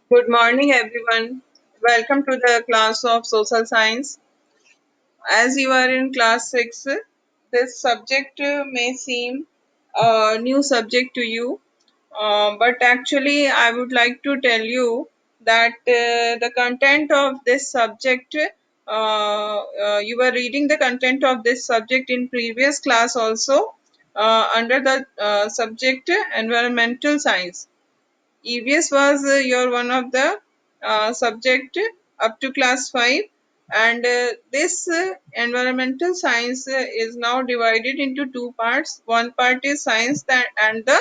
Good morning, everyone. Welcome to the class of social science. As you are in class 6, this subject may seem a new subject to you, but actually, I would like to tell you that the content of this subject, you were reading the content of this subject in previous class also under the subject environmental science. EVS was your one of the subject up to class 5, and this environmental science is now divided into two parts. One part is science that and the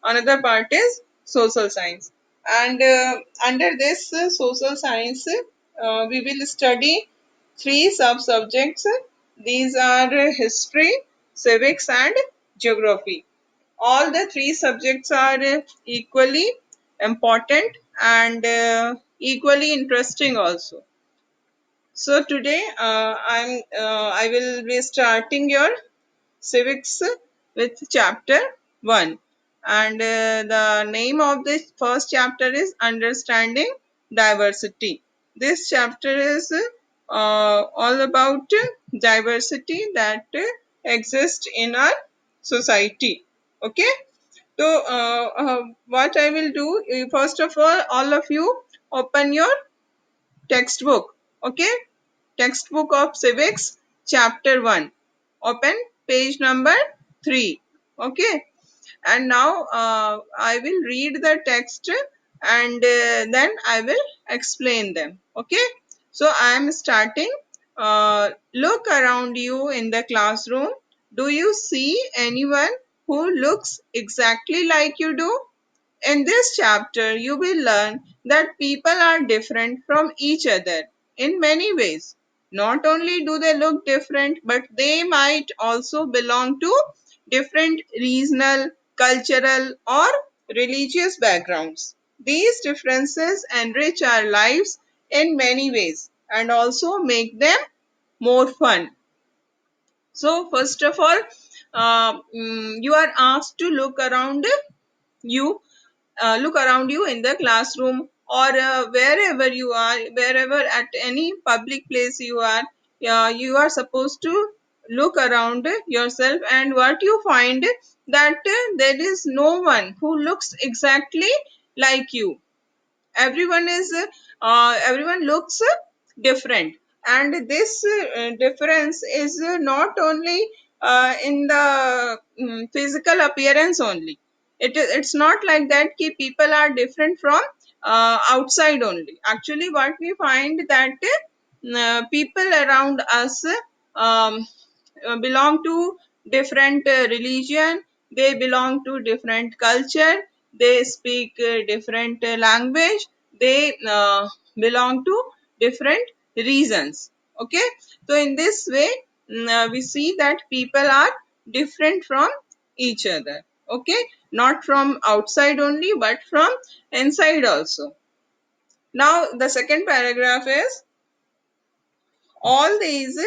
another part is social science. And under this social science we will study three sub subjects. These are history, civics and geography. All the three subjects are equally important and equally interesting also. So today I will be starting your civics with chapter 1, and the name of this first chapter is understanding diversity. This chapter is all about diversity that exists in our society. Okay, so what I will do, first of all of you open your textbook. Okay, textbook of civics chapter 1, open page number 3. Okay, and now I will read the text, and then I will explain them. Okay, so I am starting. Look around you in the classroom. Do you see anyone who looks exactly like you do? In this chapter, you will learn that people are different from each other in many ways. Not only do they look different, but they might also belong to different regional, cultural, or religious backgrounds. These differences enrich our lives in many ways and also make them more fun. So, first of all, you are asked to you look around you in the classroom, or wherever you are, wherever at any public place you are. You are supposed to look around yourself, and what you find that there is no one who looks exactly like you. Everyone looks different, and this difference is not only in the physical appearance only. It's not like that ki people are different from outside only. Actually, what we find that people around us um, belong to different religion, they belong to different culture, they speak different language, they belong to different reasons. Okay, so in this way we see that people are different from each other. Okay, not from outside only but from inside also. Now the second paragraph is all these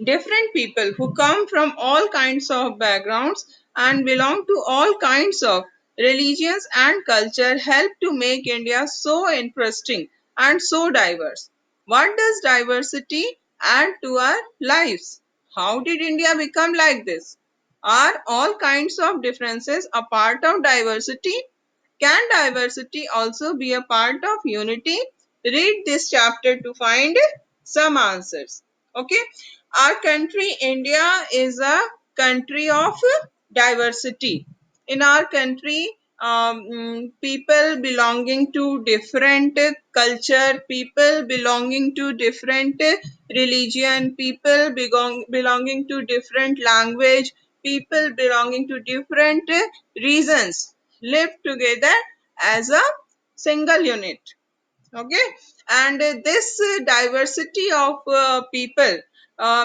different people who come from all kinds of backgrounds and belong to all kinds of religions and culture help to make India so interesting and so diverse. What does diversity add to our lives? How did India become like this? Are all kinds of differences a part of diversity? Can diversity also be a part of unity? Read this chapter to find some answers. Okay, our country, India, is a country of diversity. In our country, people belonging to different culture, people belonging to different religion, people belonging to different language, people belonging to different reasons live together as a single unit. Okay, and this diversity of people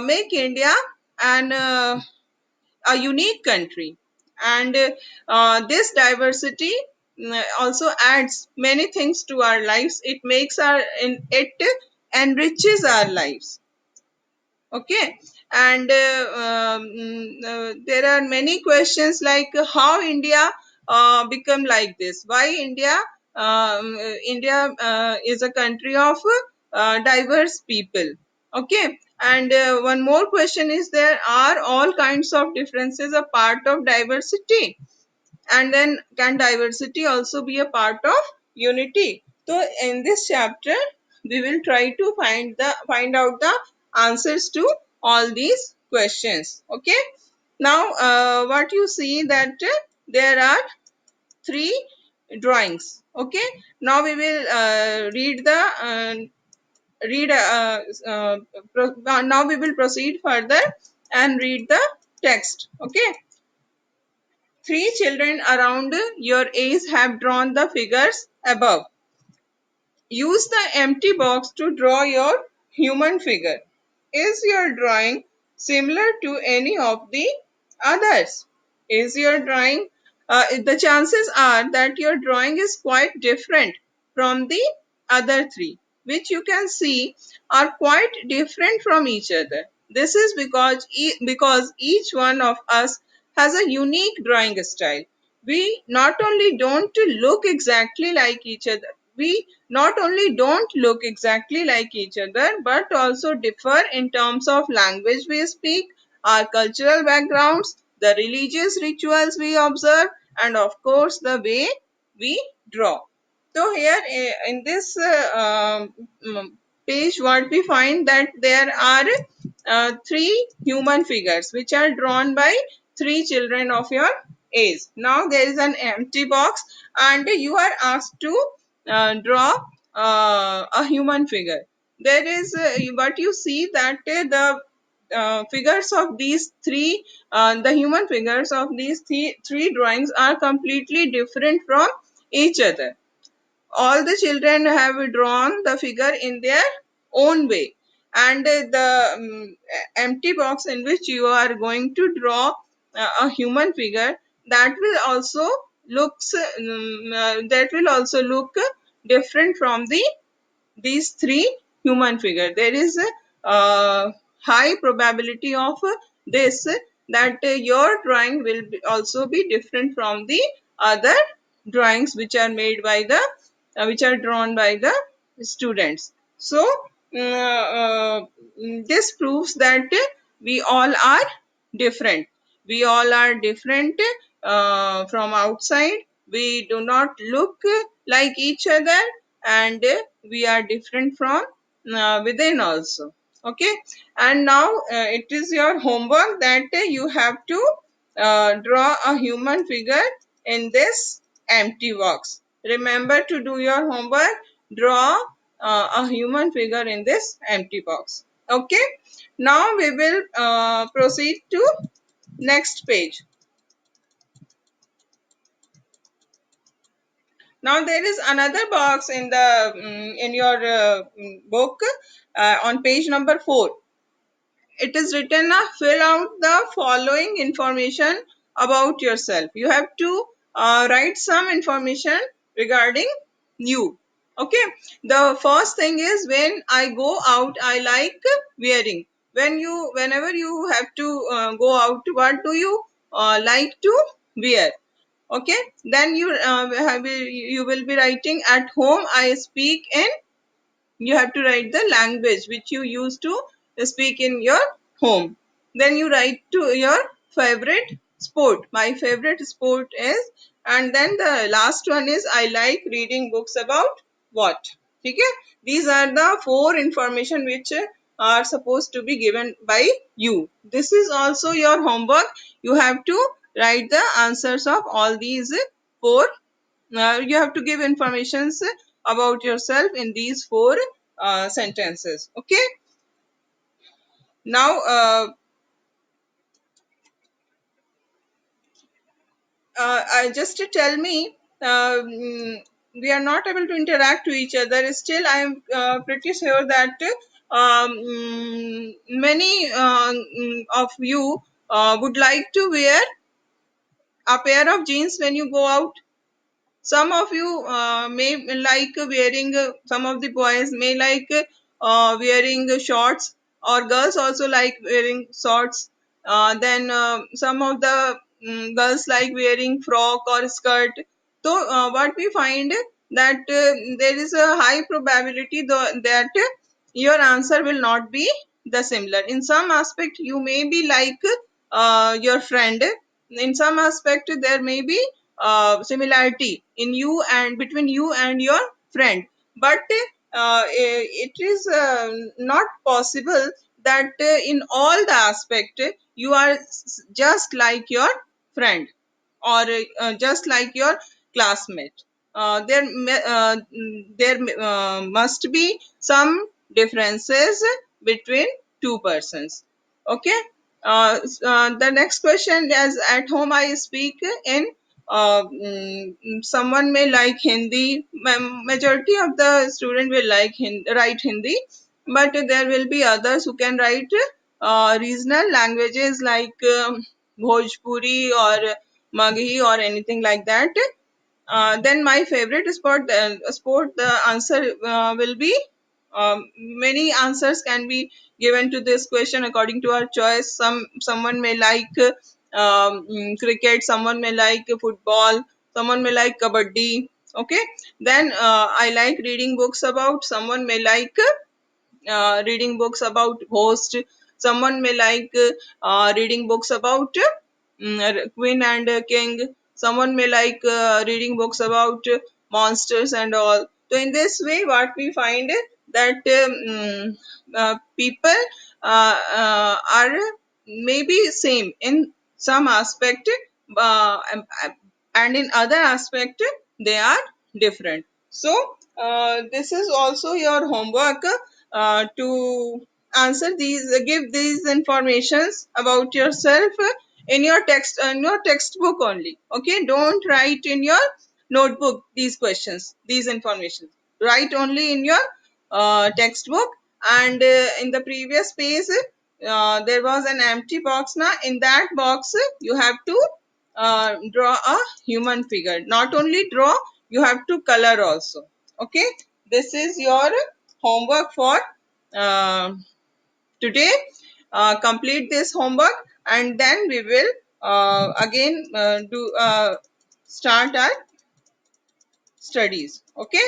make India an a unique country, and this diversity also adds many things to our lives. It makes it enriches our lives. Okay, and there are many questions like how India become like this, why India India is a country of diverse people. Okay, and one more question is, there are all kinds of differences a part of diversity? And then, can diversity also be a part of unity? So in this chapter we will try to find out the answers to all these questions. Okay, now what you see that there are three drawings. Okay, now we will read the read now we will proceed further and read the text. Okay, three children around your age have drawn the figures above. Use the empty box to draw your human figure. Is your drawing similar to any of the others? Is your drawing, the chances are that your drawing is quite different from the other three, which you can see are quite different from each other. This is because each one of us has a unique drawing style. We not only don't look exactly like each other, we not only don't look exactly like each other, but also differ in terms of language we speak, our cultural backgrounds, the religious rituals we observe, and of course the way we draw. So here in this page, what we find that there are three human figures which are drawn by three children of your age. Now there is an empty box and you are asked to draw a human figure. There is what you see that the figures of these three, the human figures of these three drawings are completely different from each other. All the children have drawn the figure in their own way, and the empty box in which you are going to draw a human figure, that will also that will also look different from these three human figure. There is a high probability of this, that your drawing will also be different from the other drawings which are made by the which are drawn by the students. So this proves that we all are different. We all are different from outside. We do not look like each other, and we are different from within also. Okay, and now it is your homework that you have to draw a human figure in this empty box. Remember to do your homework. Draw a human figure in this empty box. Okay, now we will proceed to next page. Now there is another box in the in your book on page number 4. It is written, fill out the following information about yourself. You have to write some information regarding you. Okay, the first thing is, when I go out I like wearing. Whenever you have to go out, what do you like to wear? Okay, then you will be writing, at home I speak in, you have to write the language which you use to speak in your home. Then you write to your favorite sport. My favorite sport is, and then the last one is, I like reading books about what. Okay, these are the four information which are supposed to be given by you. This is also your homework. You have to write the answers of all these four. You have to give informations about yourself in these four sentences. Okay, now I just to tell me, we are not able to interact to each other. Still I am pretty sure that many of you would like to wear a pair of jeans when you go out. Some of you may like wearing, some of the boys may like wearing shorts, or girls also like wearing shorts. Then some of the girls like wearing frock or skirt. So what we find, that there is a high probability that your answer will not be the similar. In some aspect you may be like your friend. In some aspect there may be similarity in you and between you and your friend, but it is not possible that in all the aspect you are just like your friend or just like your classmate. There must be some differences between two persons. Okay. The next question is, at home I speak in someone may like Hindi. Majority of the student will like write Hindi, but there will be others who can write regional languages like Bhojpuri or Maghi or anything like that. Then my favorite sport, the answer will be many answers can be given to this question according to our choice. Someone may like cricket, someone may like football, someone may like kabaddi. Okay, then I like reading books about. Someone may like reading books about host. Someone may like reading books about queen and king. Someone may like reading books about monsters and all. So in this way what we find that people are maybe same in some aspect, and in other aspect they are different. So this is also your homework to answer these, give these informations about yourself in your textbook only. Okay, don't write in your notebook these questions, these information. Write only in your textbook. And in the previous page there was an empty box. Now in that box you have to draw a human figure. Not only draw, you have to color also. Okay, this is your homework for uh, today. Complete this homework and then we will again do start our studies. Okay.